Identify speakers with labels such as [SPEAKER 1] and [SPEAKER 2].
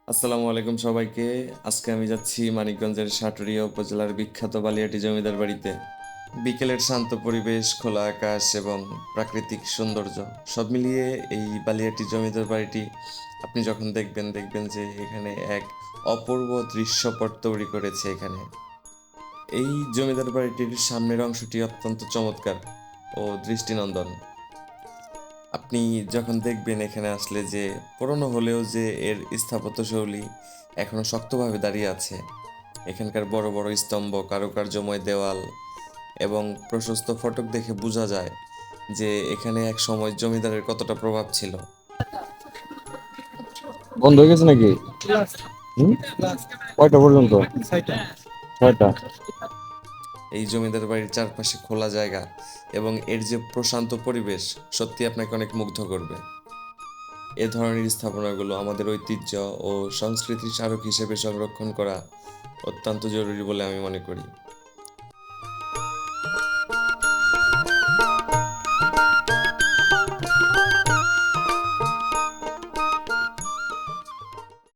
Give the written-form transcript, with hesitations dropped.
[SPEAKER 1] আসসালামু আলাইকুম সবাইকে। আজকে আমি যাচ্ছি মানিকগঞ্জের সাটুরিয়া উপজেলার বিখ্যাত বালিয়াটি জমিদার বাড়িতে। বিকেলের শান্ত পরিবেশ, খোলা আকাশ এবং প্রাকৃতিক সৌন্দর্য সব মিলিয়ে এই বালিয়াটি জমিদার বাড়িটি আপনি যখন দেখবেন যে এখানে এক অপূর্ব দৃশ্যপট তৈরি করেছে এখানে। এই জমিদার বাড়িটির সামনের অংশটি অত্যন্ত চমৎকার ও দৃষ্টিনন্দন। আপনি যখন দেখবেন এখানে আসলে যে পুরনো হলেও যে এর স্থাপত্যশৈলী এখনো শক্তভাবে দাঁড়িয়ে আছে। এখানকার বড় বড় স্তম্ভ, কারুকার্যময় দেওয়াল এবং প্রশস্ত ফটক দেখে বোঝা যায় যে এখানে এক সময় জমিদারের কতটা প্রভাব ছিল।
[SPEAKER 2] বন্ধ হয়ে গেছে নাকি? হুম? কয়টা পর্যন্ত? ছয়টা।
[SPEAKER 1] এই জমিদার বাড়ির চারপাশে খোলা জায়গা এবং এর যে প্রশান্ত পরিবেশ সত্যি আপনাকে অনেক মুগ্ধ করবে। এ ধরনের স্থাপনাগুলো আমাদের ঐতিহ্য ও সংস্কৃতির স্মারক হিসেবে সংরক্ষণ করা অত্যন্ত জরুরি বলে আমি মনে করি।